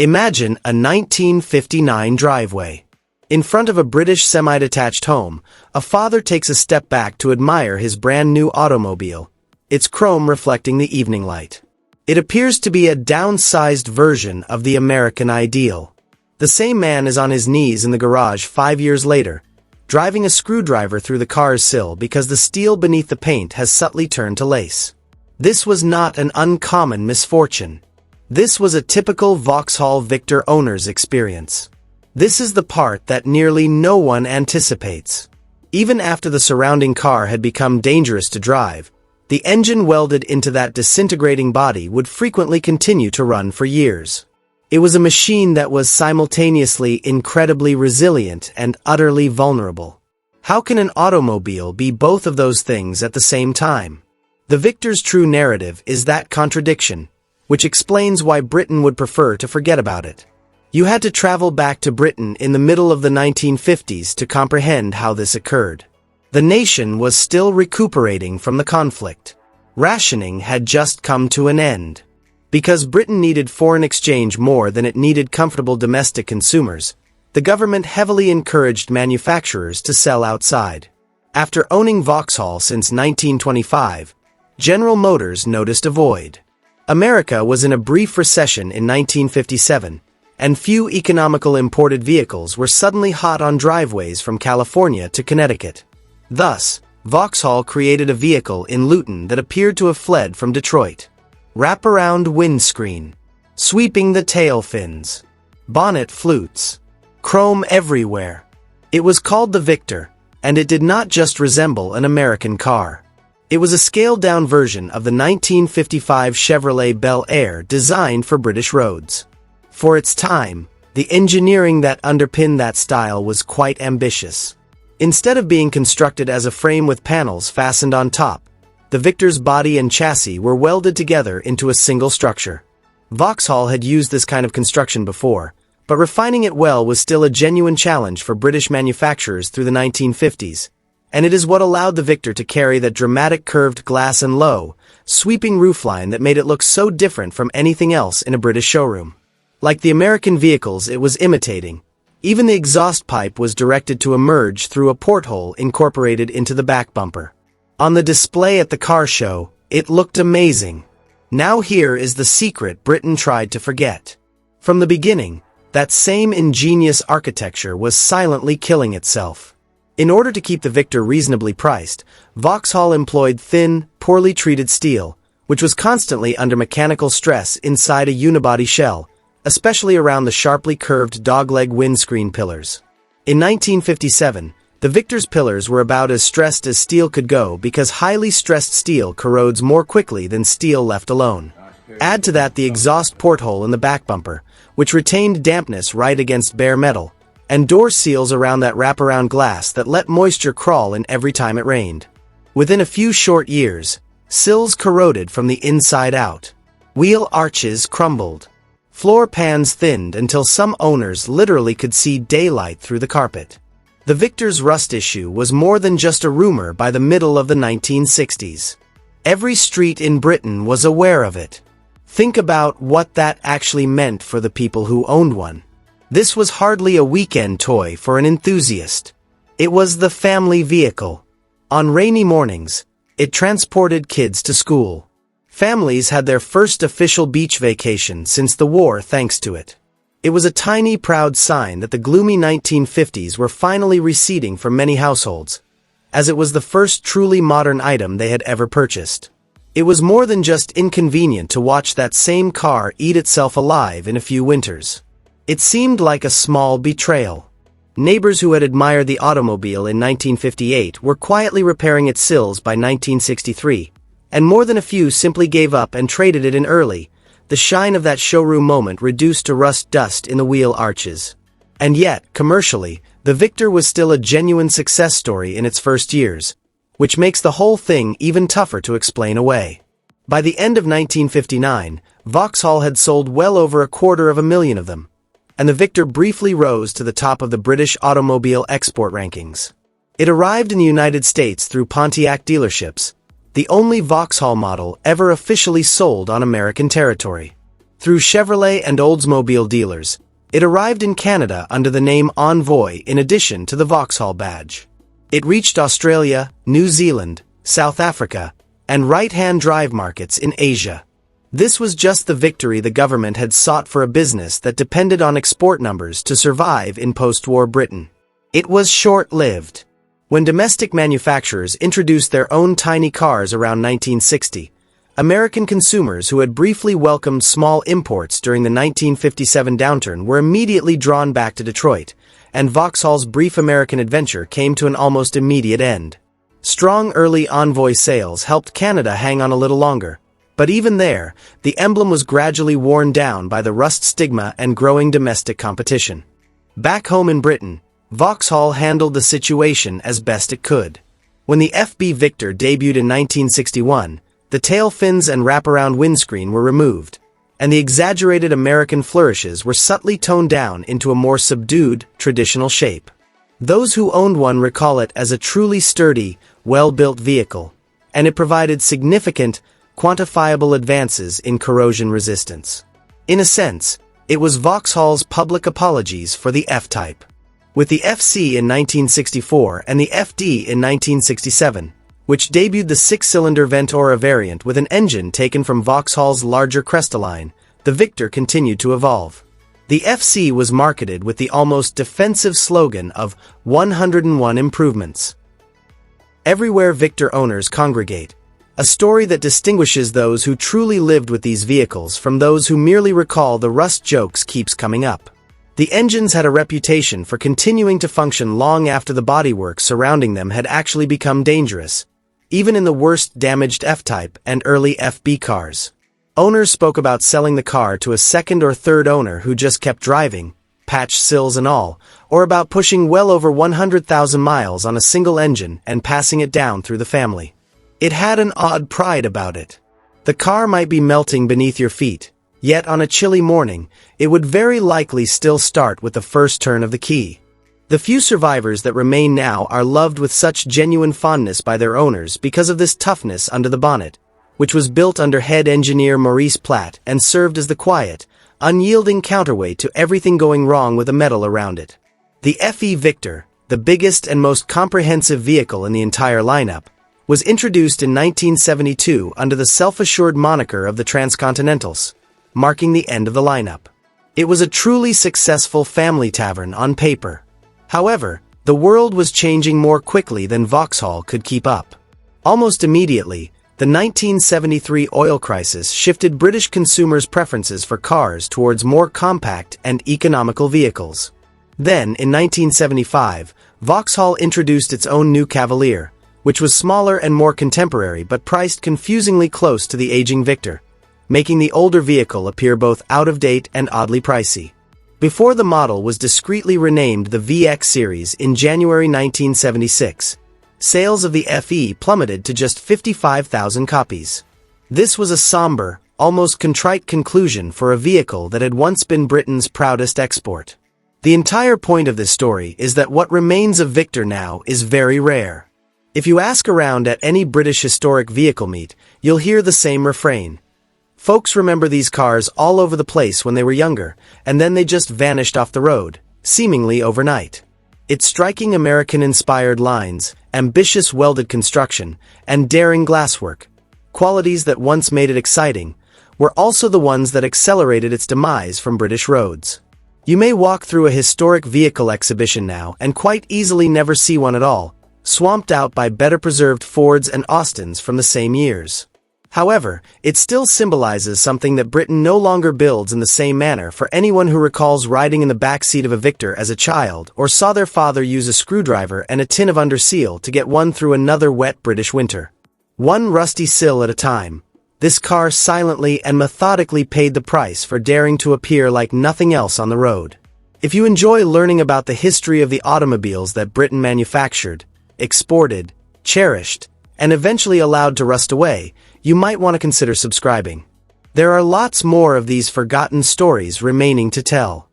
Imagine a 1959 driveway. In front of a British semi-detached home, a father takes a step back to admire his brand-new automobile, its chrome reflecting the evening light. It appears to be a downsized version of the American ideal. The same man is on his knees in the garage 5 years later, driving a screwdriver through the car's sill because the steel beneath the paint has subtly turned to lace. This was not an uncommon misfortune. This was a typical Vauxhall Victor owner's experience. This is the part that nearly no one anticipates. Even after the surrounding car had become dangerous to drive, the engine welded into that disintegrating body would frequently continue to run for years. It was a machine that was simultaneously incredibly resilient and utterly vulnerable. How can an automobile be both of those things at the same time? The Victor's true narrative is that contradiction, which explains why Britain would prefer to forget about it. You had to travel back to Britain in the middle of the 1950s to comprehend how this occurred. The nation was still recuperating from the conflict. Rationing had just come to an end. Because Britain needed foreign exchange more than it needed comfortable domestic consumers, the government heavily encouraged manufacturers to sell outside. After owning Vauxhall since 1925, General Motors noticed a void. America was in a brief recession in 1957, and few economical imported vehicles were suddenly hot on driveways from California to Connecticut. Thus, Vauxhall created a vehicle in Luton that appeared to have fled from Detroit. Wraparound windscreen, sweeping the tail fins, bonnet flutes, chrome everywhere. It was called the Victor, and it did not just resemble an American car. It was a scaled-down version of the 1955 Chevrolet Bel Air designed for British roads. For its time, the engineering that underpinned that style was quite ambitious. Instead of being constructed as a frame with panels fastened on top, the Victor's body and chassis were welded together into a single structure. Vauxhall had used this kind of construction before, but refining it well was still a genuine challenge for British manufacturers through the 1950s, and it is what allowed the Victor to carry that dramatic curved glass and low, sweeping roofline that made it look so different from anything else in a British showroom. Like the American vehicles it was imitating, even the exhaust pipe was directed to emerge through a porthole incorporated into the back bumper. On the display at the car show, it looked amazing. Now here is the secret Britain tried to forget. From the beginning, that same ingenious architecture was silently killing itself. In order to keep the Victor reasonably priced, Vauxhall employed thin, poorly treated steel, which was constantly under mechanical stress inside a unibody shell, especially around the sharply curved dogleg windscreen pillars. In 1957, the Victor's pillars were about as stressed as steel could go because highly stressed steel corrodes more quickly than steel left alone. Add to that the exhaust porthole in the back bumper, which retained dampness right against bare metal, and door seals around that wraparound glass that let moisture crawl in every time it rained. Within a few short years, sills corroded from the inside out. Wheel arches crumbled. Floor pans thinned until some owners literally could see daylight through the carpet. The Victor's rust issue was more than just a rumor by the middle of the 1960s. Every street in Britain was aware of it. Think about what that actually meant for the people who owned one. This was hardly a weekend toy for an enthusiast. It was the family vehicle. On rainy mornings, it transported kids to school. Families had their first official beach vacation since the war thanks to it. It was a tiny, proud sign that the gloomy 1950s were finally receding from many households, as it was the first truly modern item they had ever purchased. It was more than just inconvenient to watch that same car eat itself alive in a few winters. It seemed like a small betrayal. Neighbors who had admired the automobile in 1958 were quietly repairing its sills by 1963, and more than a few simply gave up and traded it in early, the shine of that showroom moment reduced to rust dust in the wheel arches. And yet, commercially, the Victor was still a genuine success story in its first years, which makes the whole thing even tougher to explain away. By the end of 1959, Vauxhall had sold well over 250,000 of them, and the Victor briefly rose to the top of the British automobile export rankings. It arrived in the United States through Pontiac dealerships, the only Vauxhall model ever officially sold on American territory. Through Chevrolet and Oldsmobile dealers, it arrived in Canada under the name Envoy in addition to the Vauxhall badge. It reached Australia, New Zealand, South Africa, and right-hand drive markets in Asia. This was just the victory the government had sought for a business that depended on export numbers to survive in post-war Britain. It was short-lived. When domestic manufacturers introduced their own tiny cars around 1960, American consumers who had briefly welcomed small imports during the 1957 downturn were immediately drawn back to Detroit, and Vauxhall's brief American adventure came to an almost immediate end. Strong early Envoy sales helped Canada hang on a little longer, but even there, the emblem was gradually worn down by the rust stigma and growing domestic competition. Back home in Britain, Vauxhall handled the situation as best it could. When the FB Victor debuted in 1961, the tail fins and wraparound windscreen were removed, and the exaggerated American flourishes were subtly toned down into a more subdued, traditional shape. Those who owned one recall it as a truly sturdy, well-built vehicle, and it provided significant, quantifiable advances in corrosion resistance. In a sense, it was Vauxhall's public apologies for the F-Type. With the FC in 1964 and the FD in 1967, which debuted the six-cylinder Ventura variant with an engine taken from Vauxhall's larger Cresta line, the Victor continued to evolve. The FC was marketed with the almost defensive slogan of 101 improvements. Everywhere Victor owners congregate, a story that distinguishes those who truly lived with these vehicles from those who merely recall the rust jokes keeps coming up. The engines had a reputation for continuing to function long after the bodywork surrounding them had actually become dangerous, even in the worst damaged F-Type and early FB cars. Owners spoke about selling the car to a second or third owner who just kept driving, patched sills and all, or about pushing well over 100,000 miles on a single engine and passing it down through the family. It had an odd pride about it. The car might be melting beneath your feet, yet on a chilly morning, it would very likely still start with the first turn of the key. The few survivors that remain now are loved with such genuine fondness by their owners because of this toughness under the bonnet, which was built under head engineer Maurice Platt and served as the quiet, unyielding counterweight to everything going wrong with the metal around it. The FE Victor, the biggest and most comprehensive vehicle in the entire lineup, was introduced in 1972 under the self-assured moniker of the Transcontinentals, marking the end of the lineup. It was a truly successful family tavern on paper. However, the world was changing more quickly than Vauxhall could keep up. Almost immediately, the 1973 oil crisis shifted British consumers' preferences for cars towards more compact and economical vehicles. Then, in 1975, Vauxhall introduced its own new Cavalier, which was smaller and more contemporary but priced confusingly close to the aging Victor, making the older vehicle appear both out-of-date and oddly pricey. Before the model was discreetly renamed the VX series in January 1976, sales of the FE plummeted to just 55,000 copies. This was a somber, almost contrite conclusion for a vehicle that had once been Britain's proudest export. The entire point of this story is that what remains of Victor now is very rare. If you ask around at any British historic vehicle meet, you'll hear the same refrain. Folks remember these cars all over the place when they were younger, and then they just vanished off the road, seemingly overnight. Its striking American-inspired lines, ambitious welded construction, and daring glasswork, qualities that once made it exciting, were also the ones that accelerated its demise from British roads. You may walk through a historic vehicle exhibition now and quite easily never see one at all, swamped out by better-preserved Fords and Austins from the same years. However, it still symbolizes something that Britain no longer builds in the same manner for anyone who recalls riding in the back seat of a Victor as a child or saw their father use a screwdriver and a tin of Underseal to get one through another wet British winter. One rusty sill at a time, this car silently and methodically paid the price for daring to appear like nothing else on the road. If you enjoy learning about the history of the automobiles that Britain manufactured, exported, cherished, and eventually allowed to rust away, you might want to consider subscribing. There are lots more of these forgotten stories remaining to tell.